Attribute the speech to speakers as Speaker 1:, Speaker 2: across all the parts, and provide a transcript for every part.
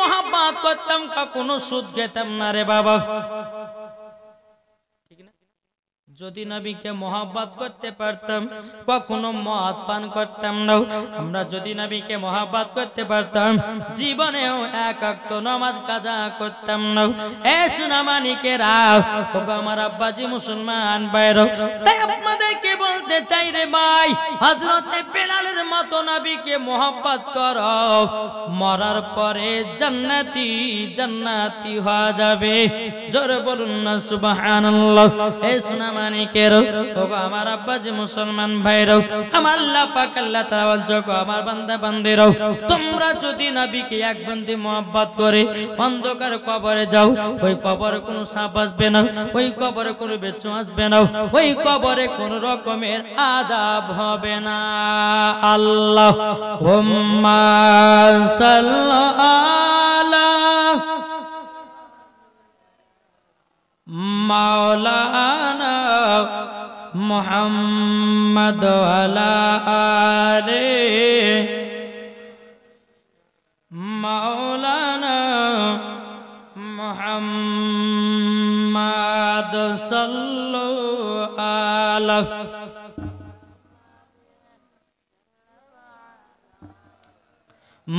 Speaker 1: মোহাব্বত করতাম কখনো সুদ খেতাম না রে বাবা। যদি নবীকে মোহাব্বত করতে পারতাম কখনো মদ পান করতাম না। আমরা যদি নবীকে মোহাব্বত করতে পারতাম জীবনেও এক ওয়াক্ত নামাজ কাজা করতাম না। এ সোনামানিকেরা, ওগো আমার আব্বাজি মুসলমান ভাইরা, তাই আপনাদেরকে বলতে চাই রে ভাই, হযরতে বেলালের মতো নবীকে মোহাব্বত করো, মরার পরে জান্নাতি জান্নাতি হয়ে যাবে। জোরে বলুন না সুবহানাল্লাহ। এ সোনামানিকেরা, আমার আব্বাজি মুসলমান ভাইরাও, আমার আল্লাহ পাক আল্লাহ তাআলা বলছো, আমার বান্দা বান্দিরাও, তোমরা যদি নবীকে এক বান্দি মোহাব্বত করে অন্ধকার কবরে যাও, ওই কবরে কোনো সাপ আসবে না, ওই কবরে কোনো বিচ্ছু আসবে না, ওই কবরে কোনো রকমের আযাব হবে না। আল্লাহুম্মা সাল্লি আলা মাওলানা মুহাম্মদ ওয়ালা আলে মাওলানা মুহাম্মদ সাল্লাল্লাহু আলাইহি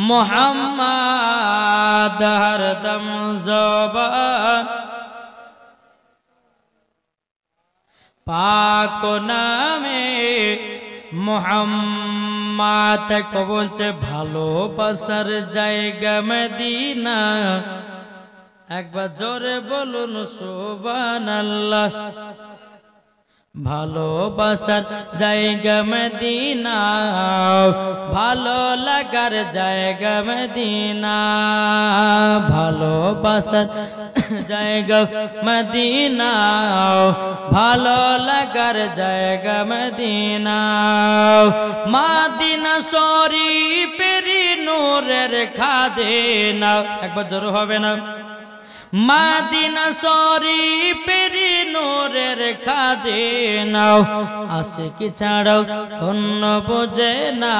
Speaker 1: মুহাম্মদ হরদম জবান পাক নামে মুহাম্মদ কো বলছে ভালোবাসার জায়গা মদিনা। একবার জোরে বলুন সুবহানাল্লাহ। ভালোবাসার জায়গা মদিনা, ভালো লাগার জায়গা মদিনা, ভালোবাসার জায়গা মদিনা, ভালো লাগার জায়গা মদিনা। মদিনা শরীফের নূরের খাদেনা। একবার জোর হবে না? মদিনা শরীফের নূরের খাদেনা, আশিকি ছাড়াও অন্য বোঝে না,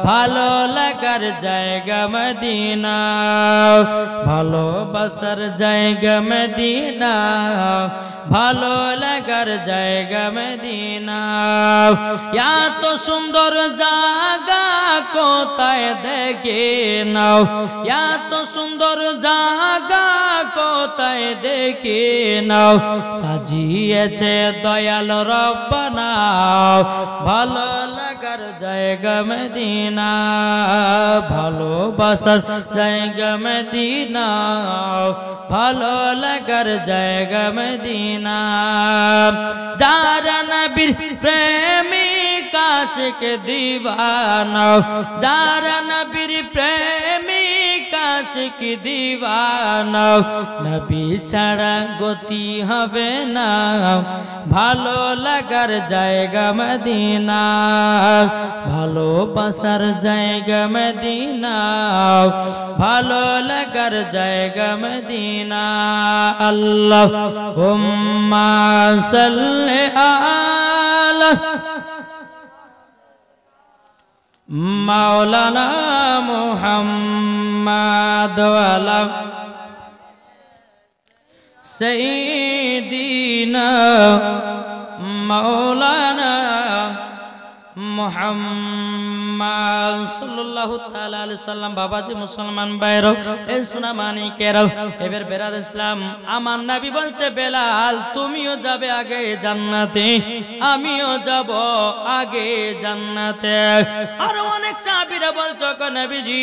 Speaker 1: ভালো লাগার জায়গা মদিনা, ভালোবাসার জায়গা মদিনা, ভালো লাগার জায়গা মদিনা। এত সুন্দর জায়গা কোথায় দেখে নাও, এত সুন্দর জায়গা কোথায় দেখে নাও, সাজিয়েছে দয়াল রব্বানা, ভালো লাগার জায়গা মদিনা, ভালোবাসার জায়গা মদিনা, ভালো লাগার জায়গা মদিনা। যারা নবীর প্রেমিক আশিক দিওয়ানা, যারা নবীর প্রেমিক আশিক দিওয়ানা, নবী ছাড়া গতি হবে না, ভালো লাগার জায়গা মদিনা, ভালোবাসার জায়গা মদিনা, ভালো লাগার জায়গা মদিনা। আল্লাহুম্মা সাল্লি আলা মাওলানা মুহাম্মদ ওয়ালা সাইয়্যিদিনা মাওলানা মুহাম্মদ সাল্লাল্লাহু তাআলা আলাইহি সাল্লাম। বাবাজি মুসলমান ভাইরা, এই সোনামানিকেরা, এবার বেলাল ইসলাম, আমার নবী বলছে বেলাল তুমিও যাবে আগে জান্নাতে, আমিও যাব আগে জান্নাতে। আর অনেক সাহাবীরা বলতো গো নবীজি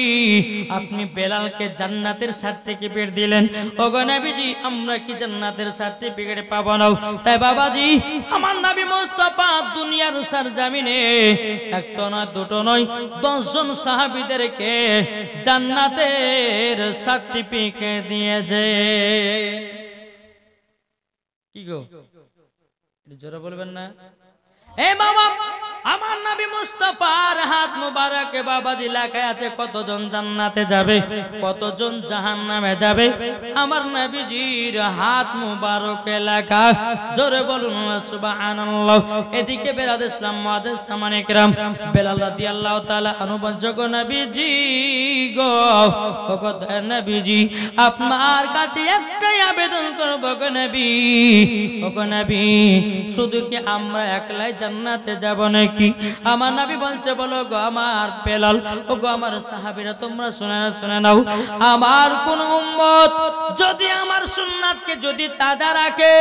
Speaker 1: আপনি বেলালকে জান্নাতের সার্টিফিকেট দিলেন, ওগো নবীজি আমরা কি জান্নাতের সার্টিফিকেট পাবো না? তাই বাবাজি আমার নবী মুস্তাফা দুনিয়ার সরজমিনে একটা নয় দুটো নয় 10 জন সাহাবীদেরকে জান্নাতের সার্টিফিকেট দিয়েছে। কি গো জোরে বলবেন না? এ বাবা আমার নবী মুস্তাফার হাত মুবারকে বাবাজি লেখা আছে কতজন জান্নাতে যাবে, কতজন জাহান্নামে যাবে। আমার নবীজির হাত মুবারকে লেখা, জোরে বলুন সুবহানাল্লাহ। এদিকে বেলাল ইসলাম মুআজ্জিজ সামানে কিরাম, বেলাল রাদিয়াল্লাহু তাআলা আনহু বলছে, গো নবীজি গো, ওগো নবীজি আপনার কাছে একটাই আবেদন করব গো নবী, ওগো নবী শুধু কি আমরা একলাই জান্নাতে যাব নাকি? আমার নবী বলছে, বলো গো আমার বেলাল, ওগো আমার সাহাবীরা তোমরা শুনে নাও, আমার কোন উম্মত যদি আমার সুন্নাতকে যদি তাজা রাখে,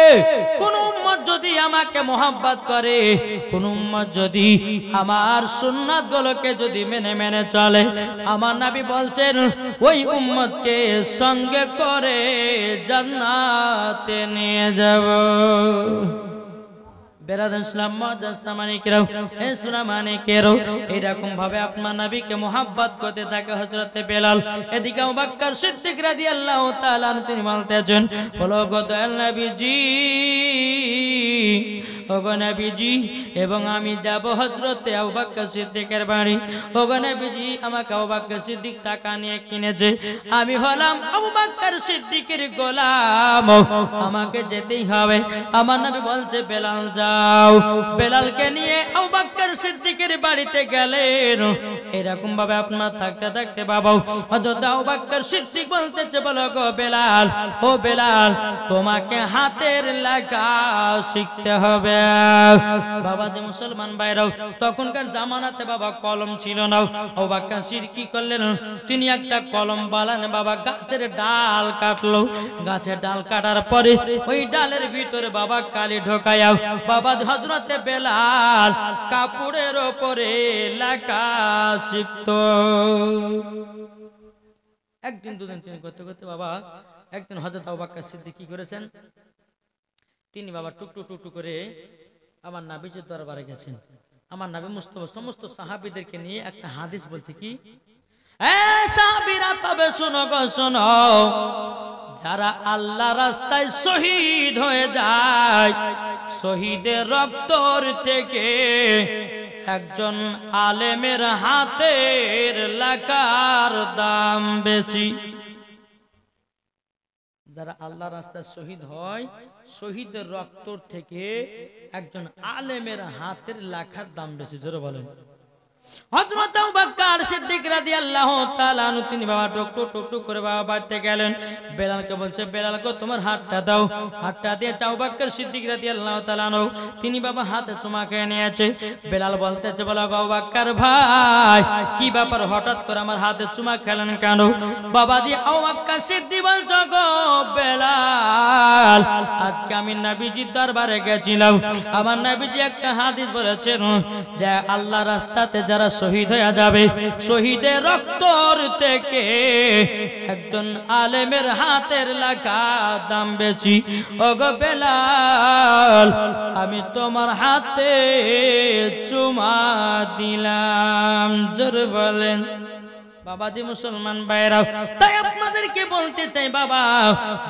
Speaker 1: কোন উম্মত যদি আমাকে মহব্বত করে, কোন উম্মত যদি আমার সুন্নাত গুলোকে যদি মেনে চলে, আমার নবী বলছেন ওই উম্মতকে সঙ্গে করে জান্নাতে নিয়ে যাব। এরকম ভাবে আপনার নবীকে মোহাব্বত করতে থাকে হযরতে বেলাল। এদিকে আবু বকর সিদ্দিক রাদিয়াল্লাহু তাআলা তিনি বলতেছেন, বলো গো দয়াল নবীজি, ওগো নবীজি, এবং আমি যাব হযরতে আবু বকর সিদ্দিকের বাড়ি। ওগো নবীজি, আমাকে আবু বকর সিদ্দিক টাকা নিয়ে কিনেছে, আমি হলাম আবু বকর সিদ্দিকের গোলাম, আমাকে যেতেই হবে। আমার নবী বলছে, বেলাল যাও। বেলালকে নিয়ে আবু বকর সিদ্দিকের বাড়িতে গেলেন। এরকম ভাবে আপনার থাকতে থাকতে বাবা হযরত আবু বকর সিদ্দিক বলতেছে, বলো গো বেলাল, ও বেলাল, তোমাকে হাতের লেখা শিখতে হবে। বাবা যে মুসলমান ভাইরাও, তখনকার জামানাতে বাবা কলম ছিল না। আবু বকর সিদ্দিক কি করলেন, তিনি একটা কলম বানান বাবা গাছের ডাল কাটলো। গাছের ডাল কাটার পরে ওই ডালের ভিতরে বাবা কালি ঢোকায়া বাবা হযরতে বেলাল কাপড়ের উপরে লেখা শিখতো। একদিন দুদিন তিনি করতে করতে বাবা একদিন হযরত আবু বকর সিদ্দিক কি করেছেন, তিনি বাবা টুকটু টুকটু করে আমার নবীজির দরবারে গেছেন। আমার নবী মুস্তাফা সমস্ত সাহাবীদেরকে নিয়ে একটা হাদিস বলছে, কি সাহাবীরা তবে শুনো গো শুনো, যারা আল্লাহ রাস্তায় শহীদ হয়ে যায়, শহীদের রক্তর থেকে একজন আলেমের হাতের লেখার দাম বেশি। যারা আল্লাহ রাস্তায় শহীদ হয়, শহীদের রক্তর থেকে একজন আলেমের হাতের লেখার দাম বেশি। জোরে বলেন। হযরত আবু বকর সিদ্দিক রাদিয়াল্লাহু তাআলা আনহু তিনি বাবা টুক করে বাবা বাড়িতে গেলেন। বেলালকে বলছে, বেলাল গো তোমার হাতটা দাও। হাতটা দিয়ে আবু বকর সিদ্দিক রাদিয়াল্লাহু তাআলা আনহু তিনি বাবা হাতে চুমা খেয়ে নিয়েছে। বেলাল বলতেছে, বলো গো আবু বকর ভাই, কি ব্যাপার হঠাৎ করে আমার হাতে চুমা খেলেন কেন? বাবা দি আবু বকর সিদ্দিক বলছো, গো বেলাল, আজকে আমি নবীজির দরবারে গেছিলাম, আমার নবীজি একটা হাদিস বলেছেন যে আল্লাহ রাস্তাতে যারা শহীদ হয়ে যাবে, শহীদের রক্তর থেকে একজন আলেমের হাতের লেখা দাম বেশি। ওগো বেলাল, আমি তোমার হাতে চুমা দিলাম। জোরে বলেন। বাবাজি মুসলমান ভাইরা, তাই আপনাদেরকে বলতে চাই বাবা,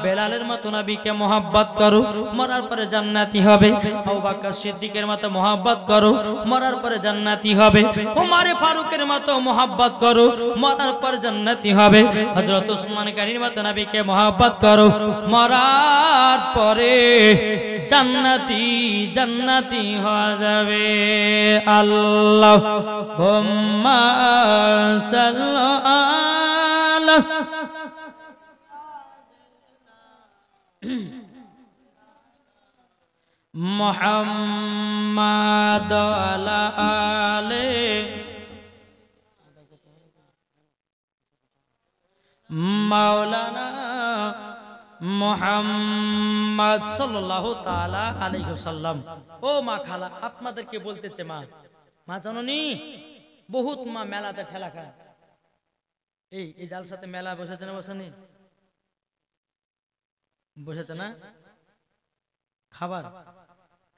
Speaker 1: বেলালের মতো নবীকে মহব্বত করো, মরার পরে জান্নাতি হবে। আবু বকর সিদ্দিকের মতো মহব্বত করো, মরার পরে জান্নাতি হবে। ওমর ফারুকের মতো মহব্বত করো, মরার পরে জান্নাতি হবে। হযরত ওসমান গনির মতো নবীকে মহব্বত করো, মরার পরে জান্নাতি জান্নাতি হয়ে যাবে। আল্লাহুম্মা সাল্লি আলা মুহাম্মাদ ওয়ালা আলি মাওলানা মুহাম্মদ সাল্লাল্লাহু তাআলা আলাইহি ওয়াসাল্লাম। ও মা খালা, আপনাদেরকে বলতেছে মা, মা জননী, বহুত মা মেলাতে ঠেলা খায়। এই জালসাতে মেলা বসেছে না বসেনি? বসেছে না?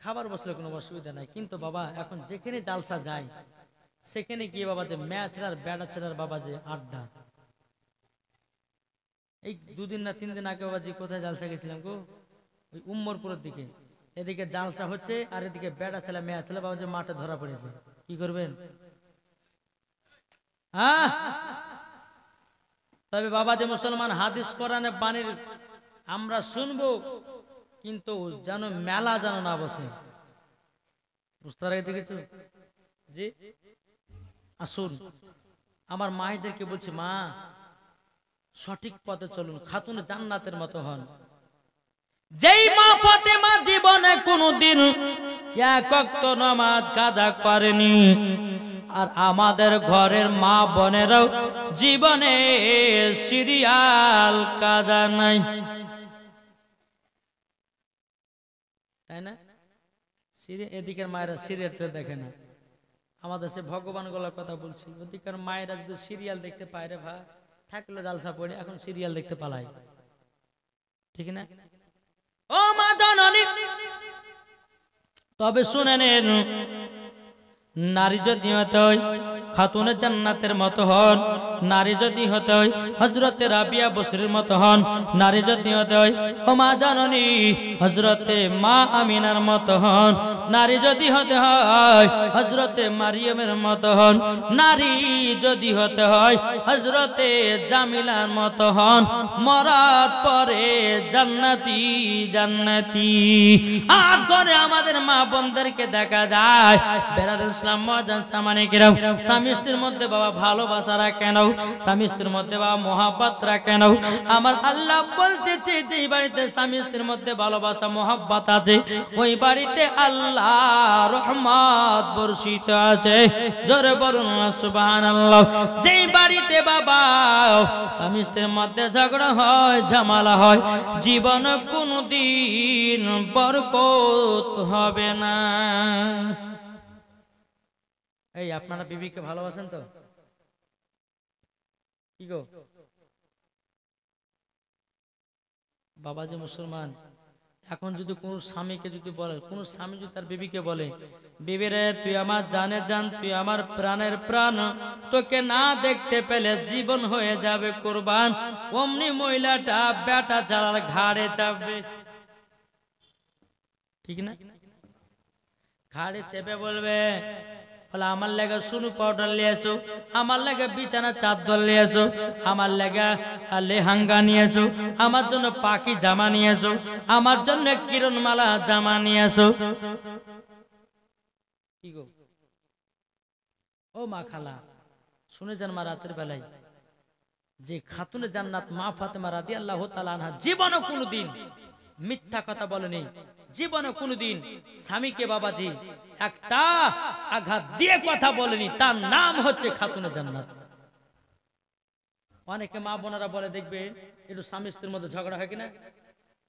Speaker 1: খাবার বসলে কোনো অসুবিধা নাই, কিন্তু বাবা এখন যেখানে জালসা যায় সেখানে গিয়ে বাবা যে ম্যাচ আর ব্যাটা ছেড়ার বাবা যে আড্ডা। এই দুদিন না 3 দিন আগে বাবাজি কোথায় জালসা গেছিলাম গো, ওই উম্মরপুরের দিকে। এদিকে জালসা হচ্ছে আর এদিকে ব্যাটা ছেলে মেয়া ছেলে বাবা যে মাঠে ধরা পড়েছে। কি কি করবেন? হ্যাঁ, তবে বাবা যে মুসলমান, হাদিস কোরআনে বাণীর আমরা শুনবো, কিন্তু যেন মেলা যেন না বসে। বুঝতে পারছি কিছু? জি, আসুন, আমার মায়েদেরকে বলছি, মা সঠিক পথে চলুন, খাতুন জান্নাতের মতো হন। যেই মা ফাতেমা জীবনে কোনদিন এক ওয়াক্ত নামাজ কাজা করেনি, আর আমাদের ঘরের মা বোনেরাও জীবনে সিরিয়াল কাজা নাই, তাই না? এদিকের মায়েরা সিরিয়াল তো দেখে না। আমাদের সে ভগবান গলার কথা বলছি, ওদিকের মায়েরা যদি সিরিয়াল দেখতে পায় রে ভাই, থাকলো জালসা পড়ে, এখন সিরিয়াল দেখতে পালায়, ঠিক না? ও মা জননী, তবে শুনে নেন, নারী যদি হতে হয় খাতুনে জান্নাতের মতো হন, নারী যদি হতে হয় হযরতে রাবিয়া বসরির মতো হন, নারী যদি হতে হয় ও মা জননী হযরতে মা আমিনার মতো হন, নারী যদি হতে হয় হযরতে মারিয়ামের মতো হন, নারী যদি হতে হয় হযরতে জামিলার মতো হন, মরার পরে জান্নাতি জান্নাতি। আজ করে আমাদের মা বোনদেরকে দেখা যায়, বেরাদ ইসলাম মুআজ্জাজ সামানিকেরাম, স্বামী স্ত্রীর মধ্যে বাবা ভালোবাসা রাখে নাও, স্বামী স্ত্রীর মধ্যে বাবা মহব্বত রাখে নাও। আমার আল্লাহ বলতেছে, যে বাড়িতে স্বামী স্ত্রীর মধ্যে ভালোবাসা মহব্বত আছে, ওই বাড়িতে আল্লাহ রহমত বর্ষিত আছে। জোরে বলুন সুবহানাল্লাহ। যেই বাড়িতে বাবা স্বামী স্ত্রীর মধ্যে ঝগড়া হয়, ঝামেলা হয়, জীবন কোনদিন বরকত হবে না। এই আপনারা বিবিকে ভালোবাসেন তো? কি গো বাবা যে মুসলমান, এখন যদি কোন স্বামীকে যদি বলে, কোন স্বামী যদি তার বিবিকে বলে, বিবিরে তুই আমার জানে জান, তুই আমার প্রাণের প্রাণ, তোকে না দেখতে পেলে জীবন হয়ে যাবে কুরবান, অমনি মহিলাটা বেটা চালার ঘাড়ে চাপবে, ঠিক না? ঘাড়ে চেপে বলবে, বলে আমার লেগে সুনু পাউডার নিয়ে এসো, আমার লেগে বিছানা চাদর নিয়ে এসো, আমার লেগে লেহাঙ্গা নিয়ে এসো, আমার জন্য পাখি জামা নিয়ে এসো, আমার জন্য কিরণমালা জামা নিয়ে এসো। কি গো ও মা খালা, শুনেছেন মা রাতের বেলায় যে খাতুনে জান্নাত মা ফাতেমা রাদিয়াল্লাহু তাআলা আনহা জীবনে কোনোদিন মিথ্যা কথা বলেনি, জীবনে কোনোদিন স্বামীকে বাবাজি একটা আঘাত দিয়ে কথা বলেনি, তার নাম হচ্ছে খাতুনে জান্নাত। অনেকে মা বোনেরা বলে, দেখবে একটু স্বামী স্ত্রীর মধ্যে ঝগড়া হয় কিনা,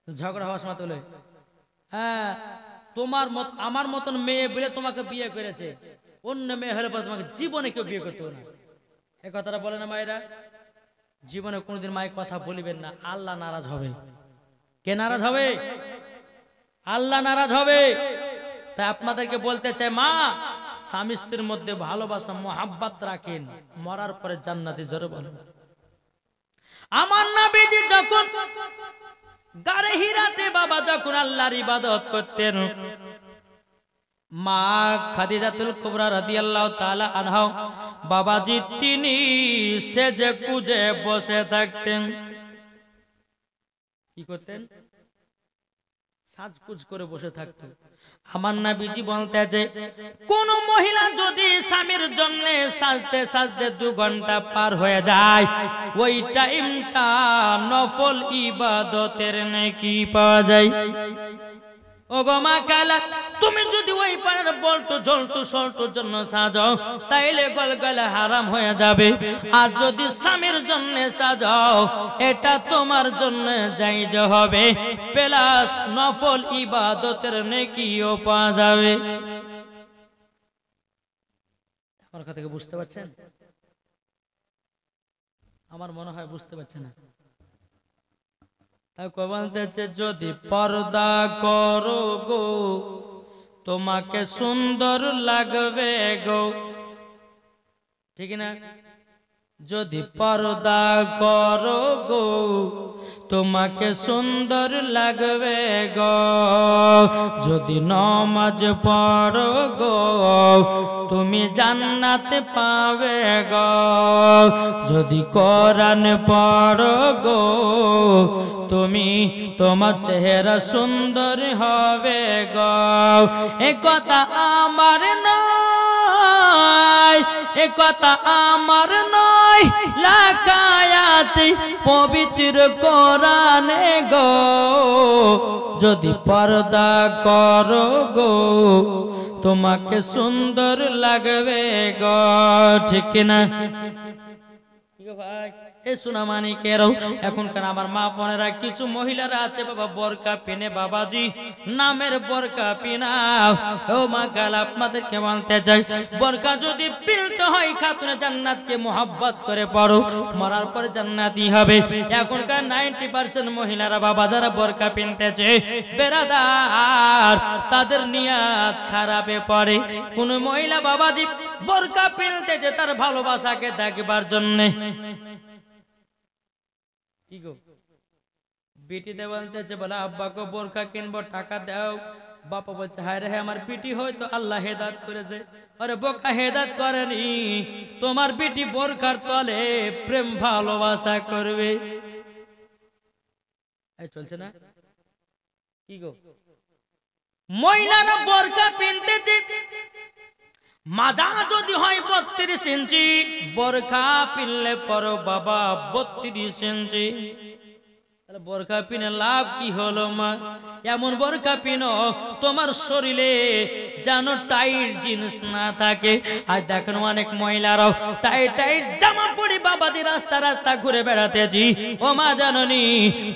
Speaker 1: ঝগড়া হওয়ার সময় বলে, হ্যাঁ তোমার মত আমার মতন মেয়ে বলে তোমাকে বিয়ে করেছে, অন্য মেয়ে হলে তোমাকে জীবনে কেউ বিয়ে করতে না, এই কথাটা বলে না মায়েরা? জীবনে কোনোদিন মায়ের কথা বলিবেন না, আল্লাহ নারাজ হবে। কে নারাজ হবে? আল্লাহ নারাজ হবে। তাই আপনাদেরকে বলতে চাই, মা স্বামী স্ত্রীর মধ্যে ভালোবাসা মোহাব্বত রাখেন, মরার পরে জান্নাতি। জোরে বলেন। আমার নবীজি যখন গারে হিরাতে বাবা যখন আল্লাহর ইবাদত করতেন, মা খাদিজাতুল কুবরা রাদিয়াল্লাহু তাআলা আনহা বাবাজি তিনি সেজে কুজে বসে থাকতেন। কি করতেন? সাজকুজ করে বসে থাকতেন। আমার নবীজি বলতে যে কোন মহিলা যদি স্বামীর জন্য সাজতে সাজতে 2 ঘন্টা পার হয়ে যায়, ওই টাইমটা নফল ইবাদতের নেকি পাওয়া যায়। ও গো মা কালা, তুমি যদি ওই পারের বল্টু ঝল্টু সল্টুর জন্য সাজাও, তাইলে গলগলে হারাম হয়ে যাবে। আর যদি স্বামীর জন্য সাজাও, এটা তোমার জন্য জায়েজ হবে, প্লাস নফল ইবাদতের নেকিও পাওয়া যাবে। আমার কথা কি বুঝতে পারছেন? আমার মনে হয় বুঝতে পারছেন না। বলতেছে যদি পর্দা করো গো, তোমাকে সুন্দর লাগবে গো, ঠিক না? যদি পর্দা করো গো, তোমাকে সুন্দর লাগবে গো যদি নামাজ পড়ো গো তুমি জান্নাতে পাবে গো যদি কোরআন পড়ো গো তুমি তোমার চেহারা সুন্দর হবে গো এ কথা আমার নয় এ কথা আমার নয় লাকায়াতি পবিত্র কোরআনে গো যদি পর্দা করো গো তোমাকে সুন্দর লাগবে গো ঠিক না ভাই এ সোনামানিকেরও এখনকার আমার মা বোনেরা কিছু মহিলারা আছে বাবা বোরকা পিনে বাবাজি নামের বোরকা পিনাও ও মা গাল আপনাদেরকে বলতে চাই বোরকা যদি পিনতে হয় খাতুনে জান্নাতকে মোহাব্বত করে পড়ো মরার পর জান্নাতি হবে এখনকার 90% মহিলারা বাবা যারা বোরকা পিনতেছে বেরাদার তাদের নিয়ত খারাপে পড়ে কোন মহিলা বাবাজি বোরকা পিনতেছে তার ভালোবাসাকে দেখবার জন্য কি গো বেটিতে বলতেছে বলে আব্বাকে বোরকা কিনবো টাকা দাও বাবা বলছে হায় রে আমার বেটি হয়তো আল্লাহ হেদায়েত করেছে আরে বোকা হেদায়েত করেনি তোমার বেটি বোরকার তলে প্রেম ভালোবাসা করবে এই চলছে না কি গো মহিলারা বোরকা পিনতেছে মাজা যদি হয় 32 ইঞ্চি বোরকা পিনলে পরো বাবা 32 ইঞ্চি তাহলে বোরকা পিনে লাভ কি হলো মা এমন বোরকা পিনো তোমার শরীরে যেন টাইট জিনিস না থাকে আর দেখেন অনেক মহিলারাও টাইট টাইট জামা পরে বাবাদি রাস্তা রাস্তা ঘুরে বেড়াতেছি ও মা জাননি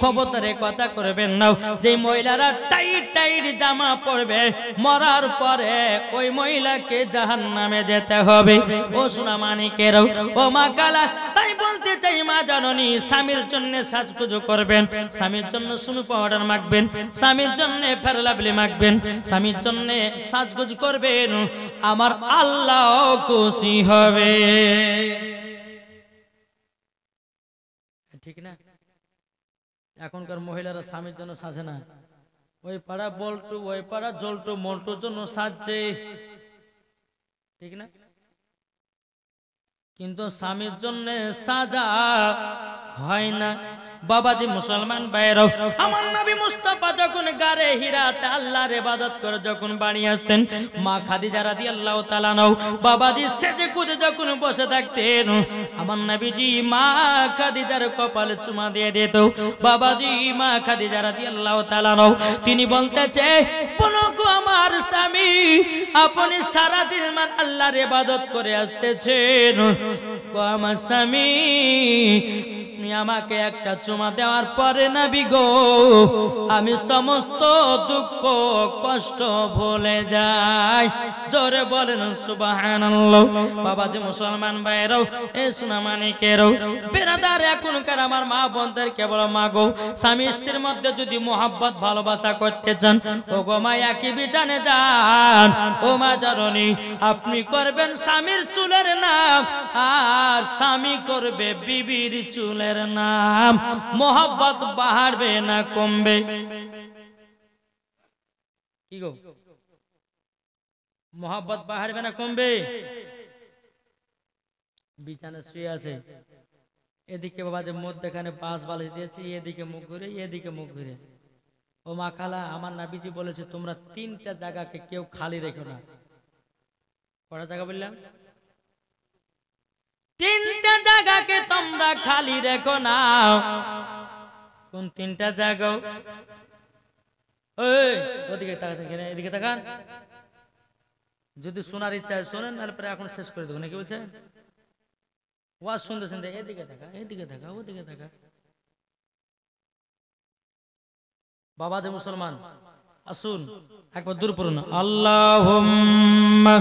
Speaker 1: খবরদারে কথা করবেন না যে মহিলারা টাইট টাইট জামা পরবে মরার পরে ওই মহিলাকে জাহান্নামে যেতে হবে ও সোনামানিকেরও ও মা কালা তাই বলতে চাই মা জাননি স্বামীর জন্য সাজগুজু করবেন স্বামীর জন্য সুনু পাউডার মাখবেন স্বামীর জন্য ফেয়ার লাভলি মাখবেন স্বামীর জন্য সাজগোজ করবেন আমার আল্লাহ খুশি হবে ঠিক না এখনকার মহিলারা স্বামীর জন্য সাজে না ওই পাড়া বল্টু ওই পাড়া জল্টু মল্টুর জন্য সাজছে ঠিক না কিন্তু স্বামীর জন্য সাজা হয় না বাবাজি মুসলমান ভাইরাও আমার নবী মুস্তাফা যখন গারে হিরাতে আল্লাহর ইবাদত করে যখন বাড়ি আসতেন মা খাদিজা রাদিয়াল্লাহু তাআলা নাও বাবাজি সেজে কুদে যখন বসে থাকতেন আমার নবীজি মা খাদিজার কপালে চুমা দিয়ে দিত বাবাজি মা খাদিজা রাদিয়াল্লাহু তাআলা নাও তিনি বলতেছে বলগো আমার স্বামী আপনি সারা দিন মান আল্লাহর ইবাদত করে আসতেছেন ও আমার স্বামী আমাকে একটা চুমা দেওয়ার পরে নবী গো আমি সমস্ত দুঃখ কষ্ট ভুলে যাই জোরে বলেন সুবহানাল্লাহ বাবাজি মুসলমান ভাইরাও এ সোনামানিকেরও বেরাদার এখনকার আমার মা বোনদের কেবল মা গো স্বামী স্ত্রীর মধ্যে যদি মোহাব্বত ভালোবাসা করতে চান ও গো মা একই বিছানে যান ও মা জাননি আপনি করবেন স্বামীর চুলের নাম আর স্বামী করবে বিবির চুলের নাম মোহাব্বত বাড়বে না কমবে কি গো মোহাব্বত বাড়বে না কমবে বিছানা শুয়ে আছে এদিকে বাবা যে মধ্যখানে পাঁচ বালিশ দিয়েছি এদিকে মুখ ঘুরে এদিকে মুখ ঘুরে ও মা খালা আমার নবীজি বলেছে তোমরা 3টা জায়গাকে কেউ খালি রেখো না কটা জায়গা বললাম 3টা জায়গাকে তোমরা খালি রেখো না কোন 3টা জায়গা ওই ওদিকে তাকান এদিকে তাকান যদি শোনার ইচ্ছা শোনেন নাহলে পরে এখন শেষ করে দেবো নাকি বলছে ওয়াজ শুনতে শুনতে এদিকে তাকা ওদিকে তাকা বাবা যে মুসলমান আসুন একবার দূর পড়ুন আল্লাহুম্মা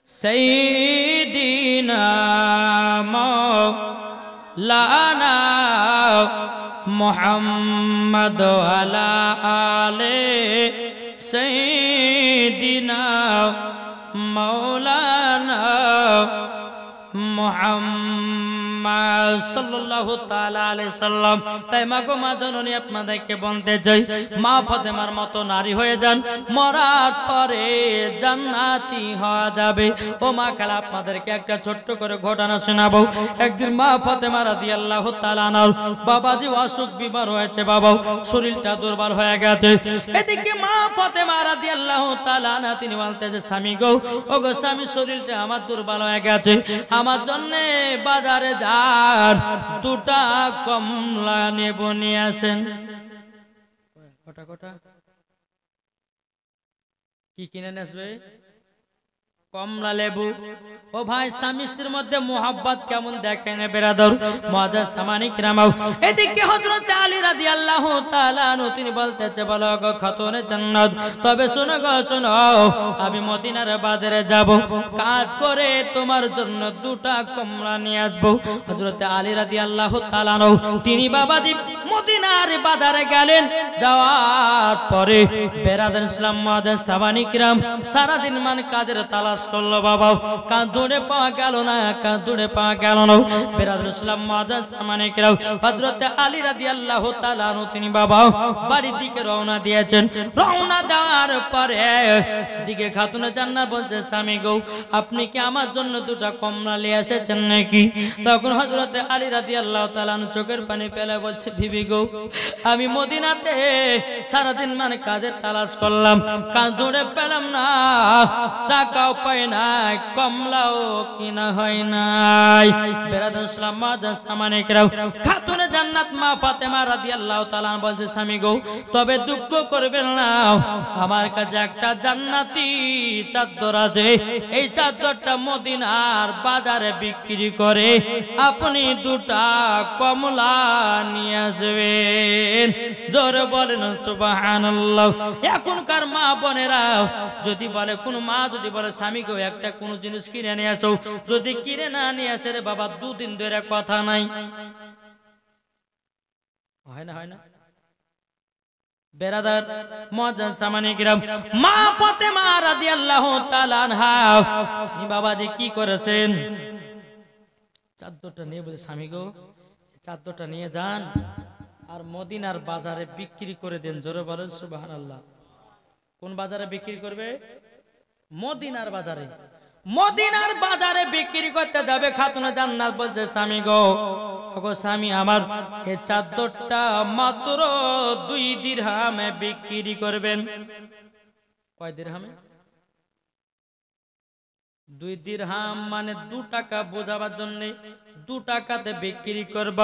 Speaker 1: সাইয়্যিদিনা মাওলানা মুহাম্মদ আলা আলে সাইয়্যিদিনা মাওলানা মুহাম্মদ সাল্লাল্লাহু তাআলা আলাইহি সাল্লাম। তাই মা গো মা জননী আপনাদেরকে বলতে চাই, মা ফাতেমার মতো নারী হয়ে যান, মরার পরে জান্নাতি হওয়া যাবে। ও মা খালা, আপনাদেরকে একটা ছোট্ট করে ঘটনা শোনাবো। একদিন মা ফাতেমা রাদিয়াল্লাহু তাআলা আনহার বাবাজি অসুখ বিমার হয়েছে, বাবা শরীরটা দুর্বল হয়ে গেছে। এদিকে মা ফাতেমা রাদিয়াল্লাহু তাআলা আনহা তিনি বলতেছে, স্বামী গো, ও গো স্বামী, শরীরটা আমার দুর্বল হয়ে গেছে, আমার জন্য বাজারে যান, দুটা কমলা নেবো নিয়ে আসেন। কটা কটা কি কিনে আসবে? কমলা লেবু। ও ভাই, স্বামী স্ত্রীর মধ্যে মোহাব্বত কেমন দেখেন বেরাদর মুআজ্জাজ সামানি কিরাম। এদিকে হযরত আলী রাদিয়াল্লাহু তাআলা আনহু তিনি বলতেছে, বলো গো খাতুনে জান্নাত, তবে শোনো গো শোনো, আমি মদিনার বাজারে যাব, কাজ করে তোমার জন্য দুটা কমলা নিয়ে আসবো। হযরত আলী রাদিয়াল্লাহু তাআলা আনহু তিনি বাবাজি মদিনার বাজারে গেলেন। যাওয়ার পরে বেরাদার ইসলাম মুআজ্জাজ সামানি কিরাম সারা দিন মান কাজের তালাশ করলো বাবা, কাঁদুড়ে পাওয়া গেল না, কাঁদুড়ে পাওয়া গেল না। বেরাদার ইসলাম মুআজ্জাজ সামানি কিরাম হযরত আলী রাদিয়াল্লাহু তাআলা আনহু তিনি বাবা বাড়ির দিকে রওনা দিয়েছেন। রওনা দেওয়ার পরে দিকে খাতুনে জান্নাত বলছে, স্বামী গো, আপনি কি আমার জন্য দুটা কমলা নিয়ে এসেছেন নাকি? তখন হযরত আলী রাদিয়াল্লাহু তাআলা আনহু চোখের পানি ফেলে বলছে, বিবি গো, আমি মদিনাতে সারাদিন মানে কাজের তালাশ করলাম, কাঁদুড়ে পেলাম না, টাকাও পাই নাই, কমলাও কিনা হয় নাই। বেরাদার ইসলাম মুআজ্জাজ সামানি কিরাম খাতুনে জান্নাত মা ফাতেমা রাদিয়াল্লাহু তাআলা বলছে, স্বামী গো, তবে দুঃখ করবেন না, আমার কাছে একটা জান্নাতি চাদর আছে, এই চাদরটা মদিনার বাজারে বিক্রি করে আপনি দুটা কমলা নিয়ে আসবেন। জোরে বলেন সুবহানাল্লাহ। এখনকার মা বোনেরা যদি বলে, কোন মা যদি বলে স্বামীকে একটা কোন জিনিস কিনে নিয়ে আসো, যদি কিনে না নিয়ে আসে রে বাবা, দুদিন ধরে কথা নাই, হয় না হয় না? বেরাদার মুআজ্জাজ সামানি কিরাম মা ফাতেমা রাদিয়াল্লাহু তাআলা আনহা তিনি বাবাজি কি করেছেন, চাদরটা নিয়ে বলে, স্বামী গো, চাদরটা নিয়ে যান আর মদিনার বাজারে বিক্রি করে দেন। জোরে বলেন সুবহানাল্লাহ। কোন বাজারে বিক্রি করবে? মদিনার বাজারে। মদিনার বাজারে বিক্রি করতে যাবে। খাতুনে জান্নাত বলছে, স্বামী গো, ওগো স্বামী আমার, এই চাদরটা মাত্র 2 দিরহামে বিক্রি করবেন। কয় দিরহামে? 2 দিরহাম মানে 2 টাকা বোঝাবার জন্য 2 টাকাতে বিক্রি করব।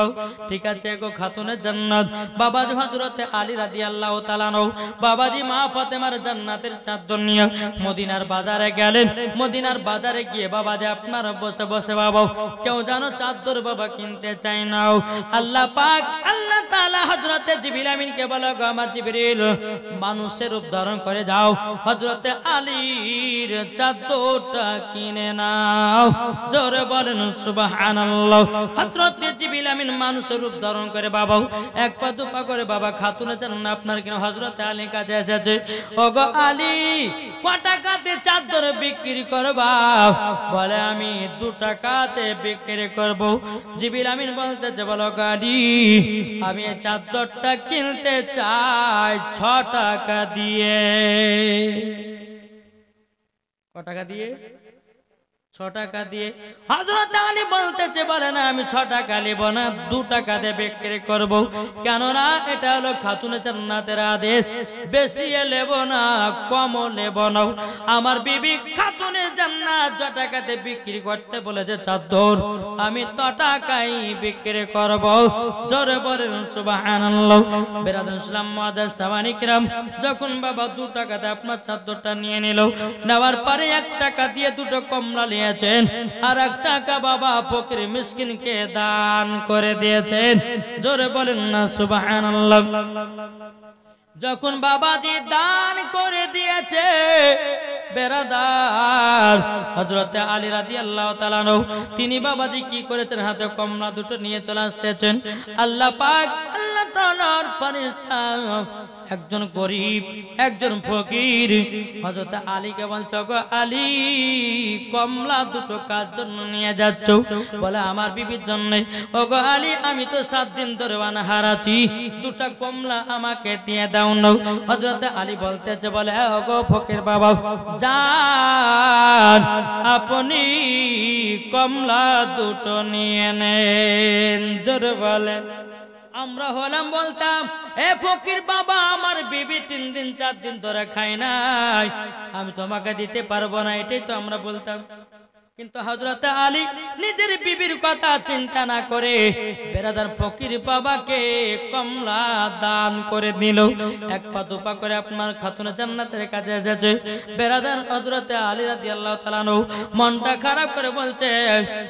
Speaker 1: ঠিক আছে গো খাতুনে জান্নাত। বাবাজি হযরত আলী রাদিয়াল্লাহু তাআলা আনহু বাবাজি মা ফাতেমার জান্নাতের চাদর নিয়ে মদিনার বাজারে গেলেন। মদিনার বাজারে গিয়ে বাবাজি আপনারা বসে বসে বাবা কেউ জানো চাদর বাবা কিনতে চায় না। আল্লাহ পাক আল্লাহ তাআলা হযরত জিবরিল আমিনকে বলে, গো আমার জিবরিল, মানুষের রূপ ধারণ করে যাও, হযরত আলীর চাদরটা কিনে নাও। জোরে বলেন সুবহানাল্লাহ। হযরত জিবরিল আমিন মানুষের রূপ ধারণ করে বাবা এক পা দুপা করে বাবা খাতুনে জান্নাত আপনার কিনা হযরত আলীর কাছে এসেছে। ওগো আলী, কত টাকাতে চাদর বিক্রি করবা? বলে আমি 2 টাকাতে বিক্রি করব। জিবরিল আমিন বলতেছে, বলো গো আলী, আমি এই চাদরটা কিনতে চাই 6 টাকা দিয়ে। কত টাকা দিয়ে? 6 টাকা দিয়ে। হযরত আলী বলতেছে, বলে না আমি 6 টাকা নেব না, 2 টাকা দিয়ে বিক্রি করব। কেননা এটা হলো খাতুনে জান্নাতের আদেশ, বেশি নেব না, কম নেব না। আমার বিবি খাতুনে জান্নাত 6 টাকাতে বিক্রি করতে বলেছে চাদর, আমি তো টাকাই বিক্রি করব। জোরে বলেন সুবহানাল্লাহ। বেরাদার ইসলাম মুআজ্জাজ সামানি কিরাম যখন বাবা 2 টাকাতে আপনার চাদরটা নিয়ে নিল, নেওয়ার পরে 1 টাকা দিয়ে 2টো কমলা নিয়েছেন, আর 1 টাকা বাবা ফকির মিসকিনকে দান করে দিয়েছেন। জোরে বলেন না সুবহানাল্লাহ। যখন বাবাজি দান করে দিয়েছে বেরাদার হযরত আলী রাদিয়াল্লাহু তাআলা আনহু তিনি বাবাজি কি করেছেন, হাতে কমলা 2টো নিয়ে চলে আসতেছেন। আল্লাহ পাক আল্লাহ তাআলার ফেরেশতা একজন গরীব একজন ফকির হযরত আলীকে বলছে গো আলী কমলা দুটো কার জন্য নিয়ে যাচ্ছ বলে আমার বিবির জন্য ওগো আলী আমি তো 7 দিন ধরে অনাহার আছি দুটো কমলা আমাকে দিয়ে দাও না হযরত আলী বলতেছে বলে ওগো ফকির বাবা যান আপনি কমলা দুটো নিয়ে নেন জোরে বলেন আমরা হলাম বলতাম এ ফকির বাবা আমার বিবি 3 দিন 4 দিন ধরে খায় নাই আমি তোমাকে দিতে পারবো না এটাই তো আমরা বলতাম কিন্তু হযরত আলী নিজের বিবির কথা চিন্তা না করে বেরাদার ফকির বাবাকে কমলা দান করে দিল এক পা দুপা করে আপনার খাতুনে জান্নাতের কাছে এসেছে বেরাদার হযরত আলী রাদিয়াল্লাহু তাআলা মনটা খারাপ করে বলছে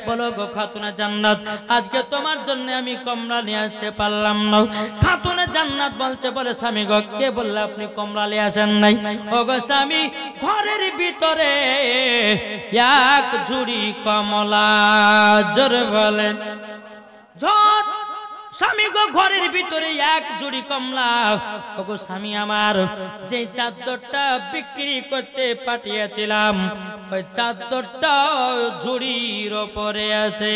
Speaker 1: বলো গো খাতুনে জান্নাত আজকে তোমার জন্য আমি কমলা নিয়ে আসতে পারলাম না খাতুনে জান্নাত বলছে বলে স্বামী গো কে বললে আপনি কমলা নিয়ে আসেন নাই ওগো স্বামী ঘরের ভিতরে এক ঝুড়ি কমলা জোরে বলেন ঝট স্বামী গো ঘরের ভিতরে এক ঝুড়ি কমলা ওগো স্বামী আমার যে চাদরটা বিক্রি করতে পাঠিয়েছিলাম ওই চাদরটা ঝুড়ির উপরে আছে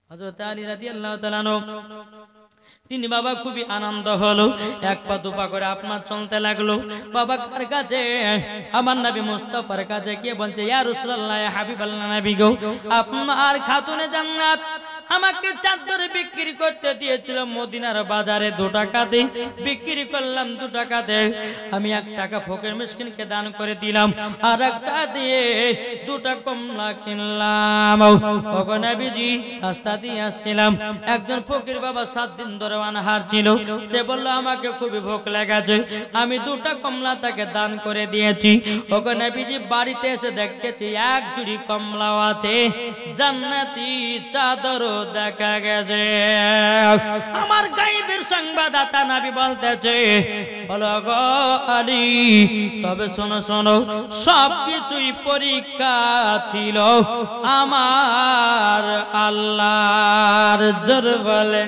Speaker 1: হযরত আলী রাদিয়াল্লাহু তাআলা তিনি বাবা খুবই আনন্দ হলো এক পা দুপা করে আপনার চলতে লাগলো বাবা কার কাছে আমার নবী মুস্তাফার কাছে গিয়ে বলছে ইয়া রাসূলুল্লাহ ইয়া হাবিবাল্লাহ নবী গো আপনার খাতুনে জান্নাত আমাকে চাদর বিক্রি করতে দিয়েছিল মদিনার বাজারে 2 টাকাতে বিক্রি করলাম 2 টাকাতে আমি 1 টাকা ফকির মিসকিনকে দান করে দিলাম আর একটা দিয়ে 2টা কমলা কিনলাম ওগো নবীজি রাস্তা দিয়ে আসছিলাম একজন ফকির বাবা 7 দিন ধরে অনাহার ছিল সে বলল আমাকে খুবই ভোক লেগেছে আমি 2টা কমলা তাকে দান করে দিয়েছি ওগো নবীজি বাড়িতে এসে দেখতেছি এক ঝুড়ি কমলাও আছে জান্নাতি চাদর দেখা গেছে আমার গায়েবের সংবাদদাতা নবী বলতেছে বলো গো আলী তবে শোনো শোনো সবকিছুই পরীক্ষা ছিল আমার আল্লাহর জোরে বলে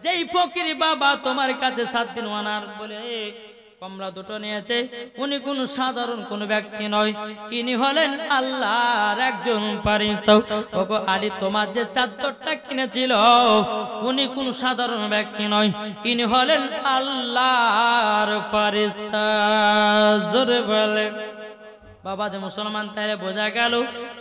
Speaker 1: যেই ফকির বাবা তোমার কাছে 7 দিন অনাহার বলে কমলা দুটো নিয়েছে উনি কোন সাধারণ কোন ব্যক্তি নয় ইনি হলেন আল্লাহর একজন ফেরেশতা ওগো আলী তোমার যে চাদরটা কিনেছিল উনি কোন সাধারণ ব্যক্তি নয় ইনি হলেন আল্লাহর ফেরেশতা জোরে বলেন বাবা যে মুসলমান তাইলে বোঝা গেল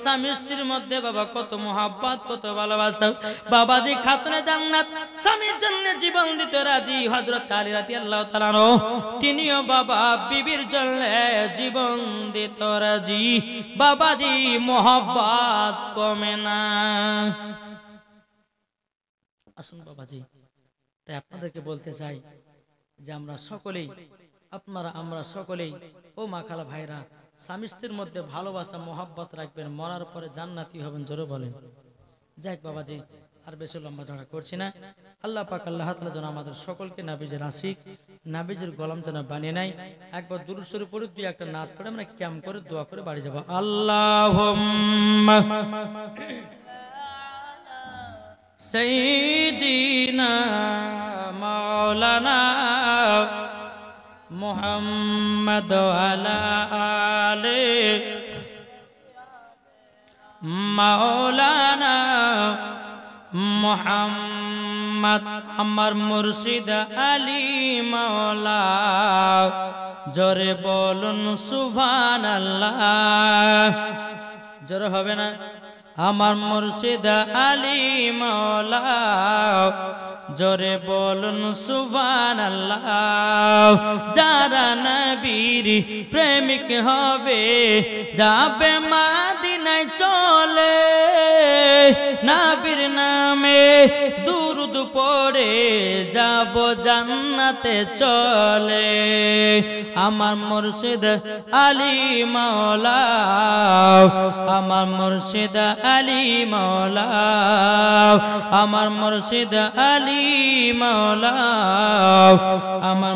Speaker 1: স্বামী স্ত্রীর মধ্যে বাবা কত মোহাব্বত কত ভালোবাসা বাবা যে খাতুনে জান্নাত স্বামীর জন্য জীবন দিতে রাজি হযরত আলী রাদিয়াল্লাহু তাআলা তিনিও বাবা বিবির জন্য জীবন দিতে রাজি বাবাজি মোহাব্বত কমে না আসুন বাবাজি তাই আপনাদেরকে বলতে চাই যে আমরা সকলেই আমরা সকলেই ও মা খালা ভাইরা স্বামী স্ত্রীর মধ্যে ভালোবাসা মোহাব্বত রাখবেন মরার পরে জান্নাতি হবেন জোরে বলেন যাক বাবাজি আর বেশি লম্বা চড়া করছি না আল্লাহ পাক আল্লাহ তাআলা যেন আমাদের সকলকে নবীজির আশিক নবীজির গোলাম যেন বানিয়ে নেয় একবার দুরূদ শরীফ পড়ে দুই একটা নাত পড়ে আমরা ক্যাম করে দোয়া করে বাড়ি যাব আল্লাহুম্মা সাইয়্যিদিনা মাওলানা মুহাম্মদ আলা আলে মাওলানা মুহাম্মদ আমার মুর্শিদ আলী মাওলা জোরে বলুন সুবহানাল্লাহ জোরে হবে না আমার মুর্শিদ আলী মাওলা জোরে বলুন সুবহানাল্লাহ যারা নবীর প্রেমিক হবে যাবে মদিনায় চলে নবীর নামে দুরূদ পড়ে যাব জান্নাতে চলে আমার মুর্শিদ আলী মাওলা আমার মুর্শিদ আলী মাওলা আমার মুর্শিদ আলী মাওলা আমার